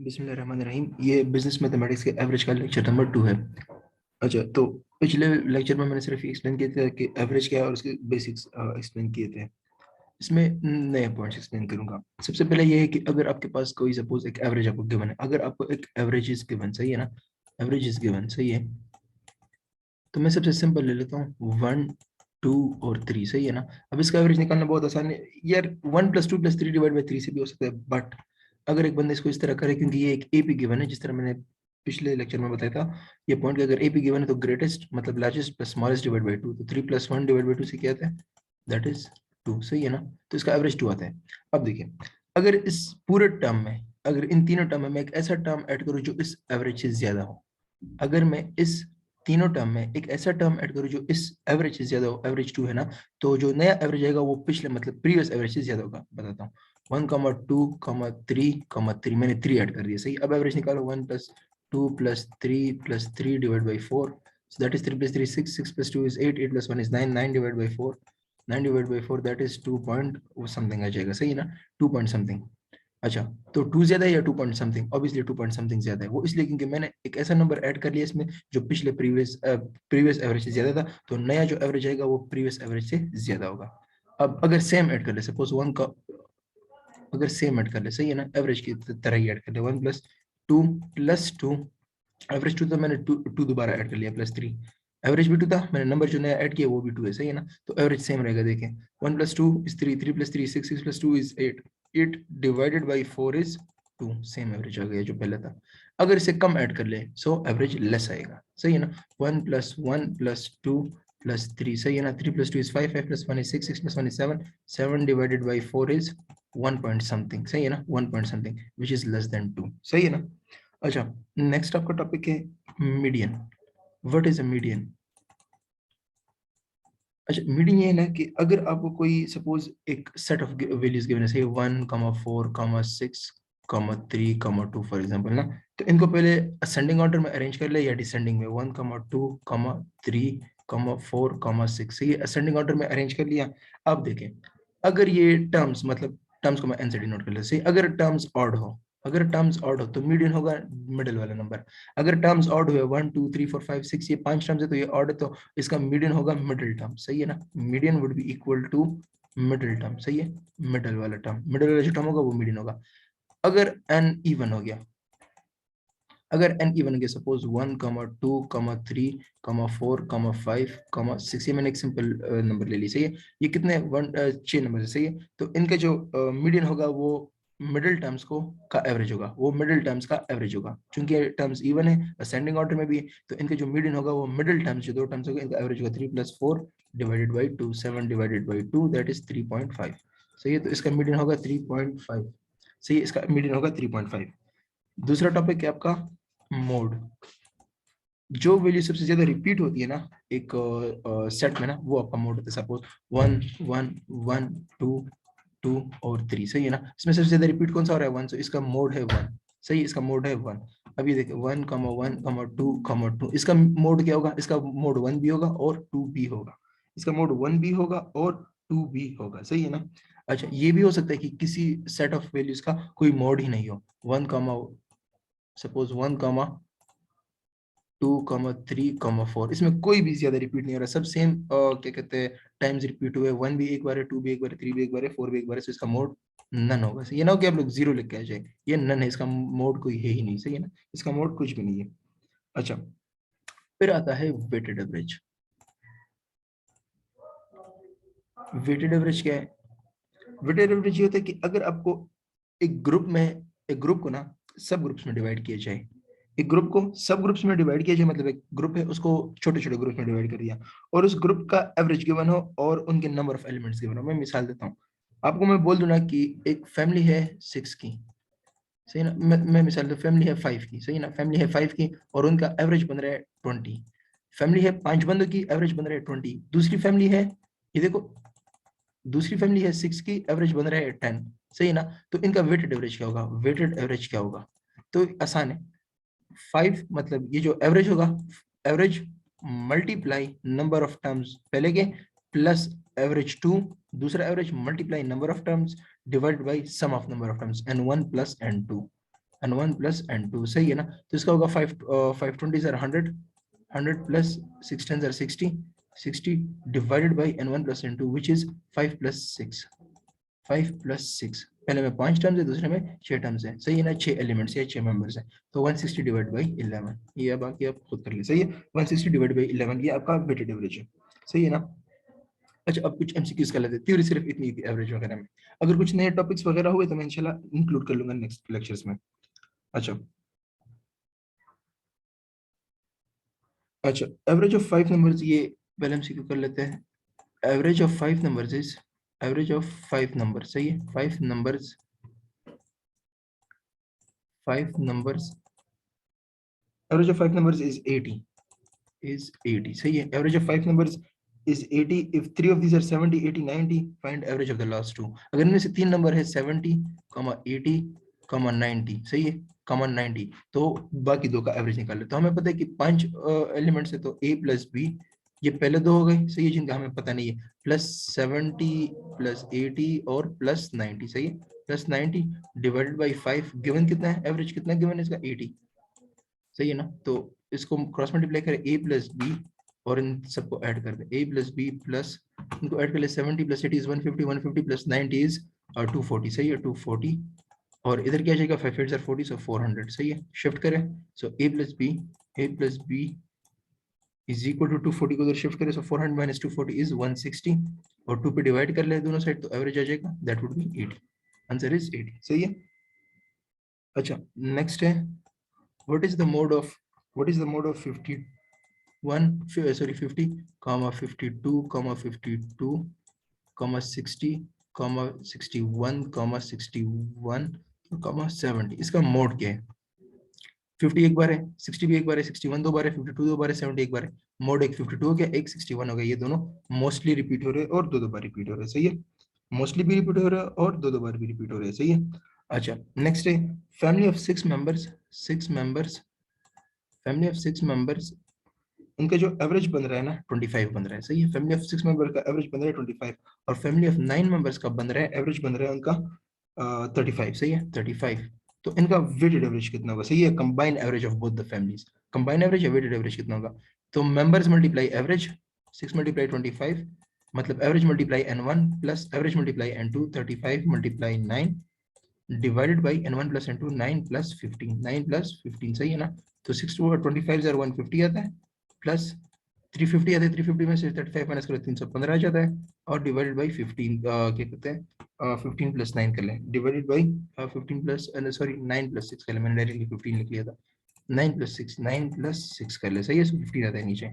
बिस्मिल्लाहिर्रहमानिर्रहीम। ये business mathematics के एवरेज का लेक्चर नंबर 2 है। अच्छा, तो पिछले लेक्चर में मैंने सिर्फ एक्सप्लेन किया था कि एवरेज क्या है और उसके बेसिक्स एक्सप्लेन किए थे। इसमें नए पॉइंट्स एक्सप्लेन करूंगा। सबसे पहले ये है कि अगर आपके पास कोई सपोज एक एवरेज आपको गिवन है, अगर आपको एक एवरेज इज गिवन, सही है ना, एवरेज इज गिवन, सही है, तो मैं सबसे सिंपल ले लेता हूँ 1 2 और 3, सही है ना। अब इसका एवरेज निकालना बहुत आसान है यार, 1 + 2 + 3 डिवाइड बाई 3 से भी हो सकता है, बट अगर एक बंदा इसको इस तरह करे, क्योंकि ये एक एपी गिवन है, जिस तरह मैंने पिछले लेक्चर में बताया था ये पॉइंट कि अगर एपी गिवन है तो ग्रेटेस्ट मतलब largest plus smallest divide by 2, तो 3 + 1 डिवाइड बाई 2 से क्या आता है, दैट इज 2, सही है ना। तो इसका एवरेज 2 आता है। अब देखिए, अगर इस पूरे टर्म में, अगर इन तीनों टर्म में मैं एक ऐसा टर्म ऐड करूं जो इस एवरेज से ज्यादा हो, अगर मैं इस तीनों टर्म में एक ऐसा टर्म ऐड करूं जो इस एवरेज से ज्यादा हो, एवरेज 2 है ना, तो जो नया एवरेज आएगा वो पिछले मतलब प्रीवियस एवरेज से ज्यादा होगा। बताता हूँ, 1, 2, 3, 3, मैंने 3 ऐड कर दिया, सही। अब एवरेज निकालो, 1 + 2 + 3 + 3 divide by 4, so that is 3 + 3 6, 6 + 2 is 8, 8 + 1 is 9, 9 divide by 4, 9 divide by 4 that is 2 point something आ जाएगा, सही है ना, 2 पॉइंट समथिंग। अच्छा, तो 2 ज्यादा है या 2 point something? Obviously 2 point something ज्यादा है। वो इसलिए क्योंकि मैंने एक ऐसा नंबर ऐड कर लिया इसमें जो पिछले प्रीवियस एवरेज से ज्यादा था, तो नया जो एवरेज आएगा वो प्रीवियस एवरेज से ज्यादा होगा। अब अगर सेम ऐड कर ले, सपोज 1 का अगर सेम ऐड कर ले, सही है ना, एवरेज की तरह ही ऐड कर ले, 1 + 2 + 2, एवरेज 2 था, मैंने 2 दोबारा ऐड कर लिया, +3, एवरेज भी 2 था, मैंने नंबर जो नया ऐड किया वो भी 2 है, सही है ना। तो एवरेज सेम रहेगा। देखें, 1 + 2 is 3, 3 + 3 is 6, 6 + 2 is 8, 8 divided by 4 is 2, same average आ गया जो पहले था। अगर इसे कम ऐड कर ले सो एवरेज लेस आएगा, सही है ना। 1 + 1 + 2 + 3, सही है ना, 3 + 2 is 5, 5 + 1 is 6, 6 + 1 is 7, 7 divided by 4 is 1 point something, सही है ना, 1 point something which is less than 2, सही है ना। अच्छा, नेक्स्ट आपका टॉपिक है median. What is a median? अच्छा, मीडियन ये है ना कि अगर आपको कोई सपोज एक सेट ऑफ वैल्यूज गिवन है, सही 1, 4, 6, 3, 2 फॉर एग्जांपल ना, तो इनको पहले असेंडिंग ऑर्डर में अरेंज कर ले या डिसेंडिंग में, 1, 2, 3, 4, 6, सही है, असेंडिंग ऑर्डर में अरेंज कर लिया। अब देखें, अगर ये टर्म्स मतलब टर्म्स को मैं एन से डिनोट कर ले, सही, अगर टर्म्स ऑड हो, अगर टर्म्स ऑड हो तो मीडियन होगा मिडिल वाला नंबर। अगर टर्म्स ऑड हुए 1, 2, 3, 4, 5, 6, ये 5 टर्म्स है तो ये ऑड है, तो इसका मीडियन होगा मिडिल टर्म, सही है ना। Median would be equal to middle term, सही है, मिडिल वाला टर्म, मिडिल वाला जो टर्म होगा वो मीडियन होगा। अगर n इवन हो गया, अगर n इवन हो गया, सपोज 1, 2, 3, 4, 5, 6, ये मैंने एक सिंपल नंबर ले ली, सही है। ये कितने 6 नंबर है, सही है। तो इनका जो मीडियन होगा वो मिडिल टर्म्स को का एवरेज होगा, वो मिडिल टर्म्स का एवरेज होगा, क्योंकि टर्म्स इवन है, असेंडिंग ऑर्डर में भी है, तो इनका जो मीडियन होगा वो मिडिल टर्म्स जो दो टर्म्स होगा इनका एवरेज होगा। 3 + 4 divided by 2, 7 divided by 2 that is 3.5, सही है। तो इसका मीडियन होगा 3.5, सही है, इसका मीडियन होगा 3.5। दूसरा टॉपिक है आपका मोड। जो वैल्यू सबसे ज्यादा रिपीट होती है ना एक सेट में ना, वो आपका मोड होता है। सपोज 1, 1, 1, 2, 2 और 3, सही है ना। इसमें सबसे ज्यादा रिपीट कौन सा हो रहा है? 1, तो इसका मोड है 1, सही है, इसका मोड है 1। अब ये देखिए 1, 1, 2, 2, इसका मोड क्या होगा? इसका मोड 1 भी होगा और 2 भी होगा, इसका मोड 1 भी होगा और 2 भी होगा, सही है ना। अच्छा, ये भी हो सकता है कि किसी सेट ऑफ वैल्यूज का कोई मोड ही नहीं हो, 1, सपोज 1, 2, 3, 4, इसमें कोई भी ज्यादा रिपीट नहीं हो रहा, सब सेम क्या कहते हैं टाइम्स रिपीट हुए। 1 भी एक बार है, 2 भी एक बार है, 3 भी एक बार है, 4 भी एक बार है, तो इसका मोड नन होगा। ये ना हो कि आप लोग 0 लिख के आ जाए, ये नन है, इसका मोड कोई है ही नहीं, सही है ना, इसका मोड कुछ भी नहीं है। अच्छा, फिर आता है वेटेड एवरेज। वेटेड एवरेज क्या है? वेटेड एवरेज ये होता है कि अगर आपको एक ग्रुप में, एक ग्रुप को ना सब ग्रुप्स में डिवाइड किया जाए, एक ग्रुप को सब ग्रुप्स में डिवाइड किया जाए, मतलब एक ग्रुप है उसको छोटे छोटे ग्रुप में डिवाइड कर दिया, और उस ग्रुप का एवरेज गिवन हो और उनके नंबर ऑफ एलिमेंट्स गिवन हो। मैं मिसाल देता हूँ आपको, मैं बोल दूं ना कि एक फैमिली है 6 की, सही ना, मैं मिसाल दूं फैमिली है 5 की, सही ना, फैमिली है 5 की और उनका एवरेज बन रहा है 20। फैमिली है 5 बंदों की, एवरेज बन रहा है 20। दूसरी फैमिली है, ये देखो, दूसरी फैमिली है 6 की, एवरेज बन रहा है 10, सही है ना। तो इनका वेटेड एवरेज क्या होगा? वेटेड एवरेज क्या होगा? तो आसान है, 5 मतलब ये जो एवरेज होगा, average multiply number of terms पहले के प्लस एवरेज 2, दूसरा average multiply number of terms divide by sum of number of terms n1 + n2, n1 plus n2, सही है ना। तो इसका होगा 520 are 100, 100 plus 6 10 are 60, 60 divided by n1 plus n2 which is 5 plus 6, 5 plus 6, पहले में 5 terms है, दूसरे में 6 टर्म्स है, सही है ना। 6 एलिमेंट्स है, 6 मेंबर्स है, तो 160 डिवाइड बाई 11, ये बाकी आप खुद कर लीजिए, सही है। 160 डिवाइड बाई 11 ये आपका वेटेड एवरेज है, सही है ना। अच्छा, अब कुछ एमसीक्यूज कर लेते हैं, थ्योरी सिर्फ इतनी थी एवरेज वगैरह में। अगर कुछ नए टॉपिक्स वगैरह हुए तो मैं इंशाल्लाह इंक्लूड कर लूंगा नेक्स्ट लेक्चर्स में। अच्छा अच्छा, एवरेज ऑफ 5 नंबर्स, ये पहले एमसीक्यू कर लेते हैं। Average of 5 numbers is, average of 5 numbers, सही है। 5 numbers, 5 numbers, average of 5 numbers is 80, is 80, सही है। average of 5 numbers is 80 if 3 of these are 70 80 90, find average of the last two। अगर इनमें से 3 नंबर है 70, 80, 90, सही है, 90, तो बाकी दो का एवरेज निकाल ले। तो हमें पता है कि 5 एलिमेंट्स है, तो a प्लस b, ये पहले दो हो गए, सही है, जिनका हमें पता नहीं है, प्लस 70 प्लस 80 और प्लस 90, सही है। प्लस 90 डिवाइडेड बाई 5, गिवन कितना है, एवरेज कितना गिवन है इसका, 80, सही है ना। तो इसको क्रॉस मल्टीप्लाई करें a प्लस बी और इन सबको ऐड कर दें, a प्लस बी प्लस, इनको ऐड कर ले, 70 प्लस 80 इज 150, 150 प्लस 90 इज 240, सही है, 240, और इधर क्या जाएगा, 5 8 40, सो 400, सही है। शिफ्ट करें, so a plus B is equal to 240 को उधर शिफ्ट करें, सो 400 माइनस 240 इज 160, और 2 पे डिवाइड कर ले दोनों साइड, तो एवरेज आ जाएगा, that would be 80, answer is 80, सही है। अच्छा, नेक्स्ट है, what is the mode of, what is the mode of 50, 52, 52, 60, 61, 61, 70, इसका मोड क्या है। 50 एक बार है, 60 भी एक बार है, 61 दो बार है, 52 दो बार है, 70 एक बार है। मोड एक 52 हो गया, एक 61 हो गया, ये दोनों मोस्टली रिपीट हो रहे हैं और दो दो बार रिपीट हो रहे हैं, सही है। मोस्टली भी रिपीट हो रहा है और दो दो बार भी रिपीट हो रहे हैं, सही है। अच्छा, नेक्स्ट है family of 6 members, 6 members, family of 6 members, उनका जो एवरेज बन रहा है ना 25 बन रहा है, सही है। फैमिली ऑफ 6 मेंबर का एवरेज बन रहा है 25, और फैमिली ऑफ 9 मेंबर्स का बन रहा है, एवरेज बन रहा है उनका 35, सही है, 35। तो इनका वेटेड एवरेज कितना होगा, सही है, combine average of both the families, combine average या वेटेड एवरेज कितना होगा। तो मेंबर्स मल्टीप्लाई एवरेज, 6 मल्टीप्लाई 25, मतलब average multiply n1 plus average multiply n2, 35 multiply 9 divided by n1 plus n2, 9 plus 15, 9 plus 15, सही है ना। तो 6 टू 25 150 आता है, प्लस 350 आते हैं, 350 में से 35 माइनस करो 315 आ जाता है, और डिवाइडेड बाई 15, क्या कहते हैं 15 प्लस 9 कर लें, divided by 15 plus, sorry 9 plus 6 कर लें, मैंने डायरेक्टली 15 लिख लिया था, 9 प्लस 6, 9 प्लस 6 कर ले, सही है, 15 आता है नीचे,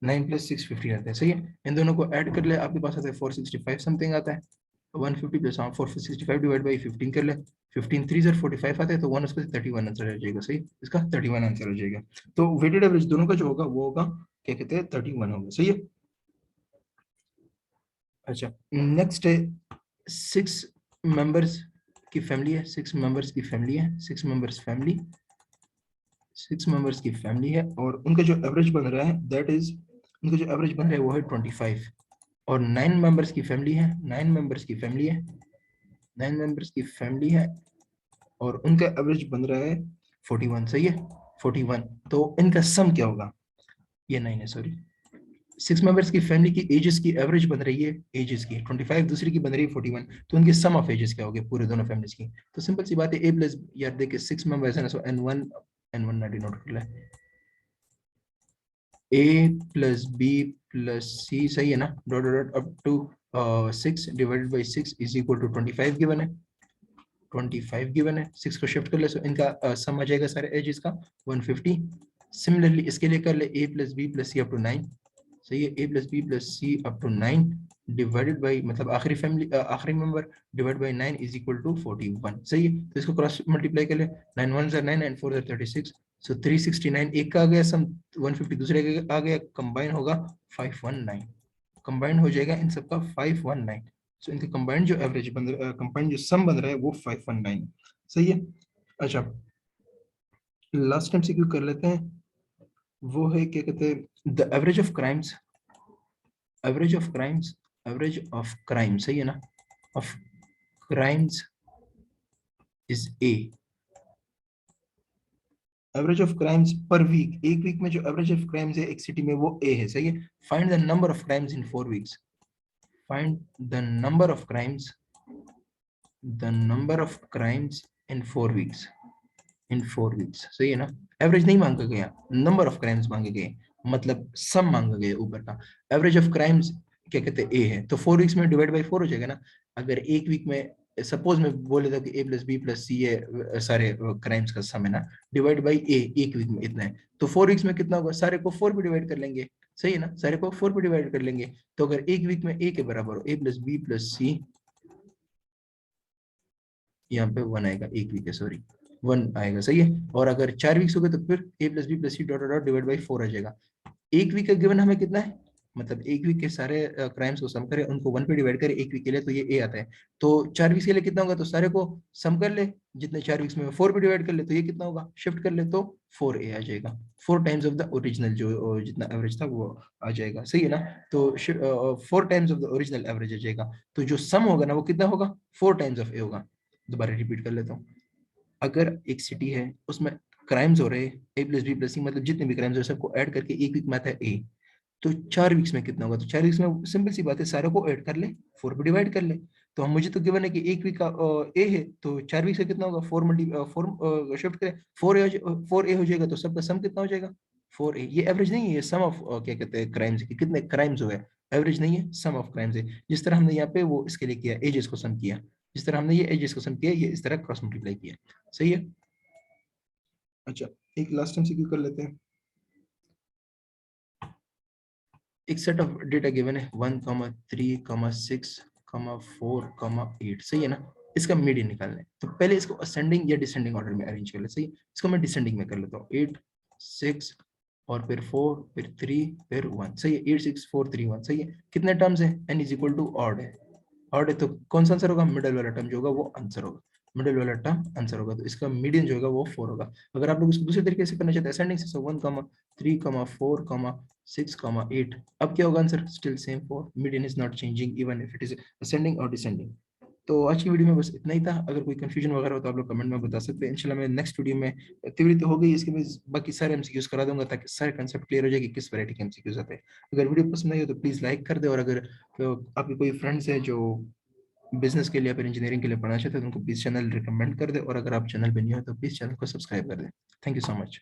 9 प्लस 6 15 आता है, सही है। इन दोनों को ऐड कर ले, आपके पास आता है 465 समथिंग आता है, 150 प्लस 465 डिवाइड बाई 15 कर ले, 15 3 सर 45 आता है, तो 1 उसका 31 आंसर आ जाएगा, सही, इसका 31 आंसर आ जाएगा। तो वेटेड एवरेज दोनों का जो होगा वो होगा, क्या कहते हैं, 31 होगा, सही है। अच्छा, नेक्स्ट है 6 मेंबर्स की फैमिली है, 6 मेंबर्स की फैमिली है, 6 मेंबर्स फैमिली, 6 मेंबर्स की फैमिली है, और उनका जो एवरेज बन रहा है दैट इज, उनका जो एवरेज बन रहा है वो है 25, और 9 मेंबर्स की फैमिली है, 9 मेंबर्स की फैमिली है, 9 मेंबर्स की फैमिली है, और उनका एवरेज बन रहा है 41, सही है, 41। तो इनका सम क्या होगा, ये 9 है, सॉरी, 6 मेंबर्स की फैमिली की एजेस की एवरेज बन रही है, एजेस की 25, दूसरी की बन रही है 41, तो उनके सम ऑफ एजेस क्या होंगे पूरे दोनों फैमिलीज की। तो सिंपल सी बात है, ए प्लस, यार देखिए 6 मेंबर्स है ना, सो n1 ना डिनोट कर ले, a plus b plus c, सही है ना, dot dot up to 6 divided by 6 is equal to 25 given है, 25 गिवन है, 6 को शिफ्ट कर ले, सो इनका सम आ जाएगा सारे एजेस का 150। सिमिलरली इसके लिए कर ले a plus b plus c up to 9, सही है, a plus B plus C up to 9 divided by, मतलब आखिरी फैमिली आखिरी member divide by 9 is equal to 41, सही है। तो इसको क्रॉस मल्टीप्लाई कर ले, 9 1 9 9 4 36, सो 369 एक का आ गया सम, 150 दूसरे का आ गया, कंबाइन होगा 519, कंबाइन हो जाएगा इन सबका 519, सो इनका कंबाइंड जो एवरेज बन रहा है, कंबाइंड जो सम बन रहा है वो 519, सही है। अच्छा, लास्ट टाइम सीक्यू कर लेते हैं, वो है क्या कहते हैं, the average of crimes, average of crimes, average of crime, सही है ना, of crimes is a, average of crimes per week, एक वीक में जो एवरेज ऑफ क्राइम्स है एक सिटी में वो ए है, सही है। Find the number of crimes in 4 weeks, find the number of crimes, the number of crimes in 4 weeks, in 4 weeks, सही है ना। एवरेज नहीं मांगा गया, नंबर ऑफ क्राइम्स मांगे गए, मतलब सम मांगा गया ऊपर का। एवरेज ऑफ क्राइम्स क्या कहते हैं ए है, तो 4 वीक्स में डिवाइड बाई 4 हो जाएगा ना। अगर एक वीक में सपोज मैं बोल देता हूँ कि ए प्लस बी प्लस सी है, सारे क्राइम्स का सम है ना, डिवाइड बाई ए, एक वीक में इतना है, तो 4 वीक्स में कितना होगा, सारे को 4 पे डिवाइड कर लेंगे, सही है ना, सारे को 4 पे डिवाइड कर लेंगे। तो अगर एक वीक में ए के बराबर हो, ए प्लस बी प्लस सी, यहाँ पे 1 आएगा, एक वीक है सॉरी, 1 आएगा, सही है। और अगर 4 वीक्स हो गए तो फिर A plus B plus C dot dot divide by 4 आ जाएगा। एक वीक का गिवन हमें कितना है, मतलब एक वीक के सारे क्राइम्स को सम करें, उनको 1 पे डिवाइड करें एक वीक के लिए, तो ये ए आता है। तो 4 वीक्स के लिए कितना होगा, तो सारे को सम कर ले, जितने 4 वीक्स में 4 पे डिवाइड कर ले, तो ये कितना होगा, शिफ्ट कर ले तो 4 ए आ जाएगा, 4 टाइम्स ऑफ द ओरिजिनल, जो जितना एवरेज था वो आ जाएगा, सही है ना। तो 4 times of the original average आ जाएगा, तो जो सम होगा ना वो कितना होगा, 4 टाइम्स ऑफ ए होगा। दोबारा रिपीट कर लेता हूँ, अगर एक सिटी है उसमें क्राइम्स हो रहे हैं ए प्लस बी प्लस सी, मतलब जितने भी क्राइम्स हो सबको ऐड करके एक वीक में आता है ए, तो 4 वीक्स में कितना होगा, तो 4 वीक्स में सिंपल सी बात है, सारे को ऐड कर ले, 4 पे डिवाइड कर ले। तो हम, मुझे तो गिवन है कि एक वीक का ए है, तो 4 वीक्स का कितना होगा, 4 शिफ्ट करें, 4 ए हो जाएगा, तो सबका सम कितना हो जाएगा, 4 ए। ये एवरेज नहीं है, ये सम ऑफ क्या कहते हैं क्राइम्स की, कितने क्राइम्स हुए, एवरेज नहीं है, सम ऑफ क्राइम्स है। जिस तरह हमने यहाँ पे वो इसके लिए किया, एजेस को सम किया, जिस तरह हमने ये एजेस को सम किया, ये इस तरह क्रॉस मल्टीप्लाई किया, सही है। अच्छा, एक लास्ट टाइम सीक्यू कर लेते हैं। एक सेट ऑफ डेटा गिवन है 1,3,6,4,8, सही है ना। इसका मीडियन निकालना है, तो पहले इसको असेंडिंग या डिसेंडिंग ऑर्डर में अरेंज कर ले, सही है। इसको मैं डिसेंडिंग में कर लेता हूँ, 8 6 और फिर 4 फिर 3 फिर 1, सही है, 8 6 4 3 1, सही है। कितने टर्म्स है, n is equal to odd है, ऑड है, तो कौन सा आंसर होगा, मिडिल वाला टर्म जो होगा वो आंसर होगा, मिडिल वाला टर्म आंसर होगा, तो इसका मीडियन जो होगा वो 4 होगा। अगर आप लोग इसको दूसरे तरीके से करना चाहते हैं, असेंडिंग से, 1,3,4,6,8, अब क्या होगा answer, still same 4, median is not changing even if it is ascending और डिसेंडिंग। तो आज की वीडियो में बस इतना ही था, अगर कोई कंफ्यूजन वगैरह हो तो आप लोग कमेंट में बता सकते हैं। इंशाल्लाह मैं नेक्स्ट वीडियो में, थ्योरी तो हो गई इसके में, बाकी सारे एमसीक्यूज करा दूंगा, ताकि सारे कंसेप्ट क्लियर हो जाए कि किस वैरायटी के एमसीक्यूज आते हैं। अगर वीडियो पसंद आई हो तो प्लीज लाइक कर दे, और अगर आपके कोई फ्रेंड्स है जो बिजनेस के लिए या फिर इंजीनियरिंग के लिए पढ़ना चाहते हैं तो उनको प्लीज चैनल रिकमेंड कर दे, और अगर आप चैनल पे न्यू हो तो प्लीज चैनल को सब्सक्राइब कर दे। Thank you so much.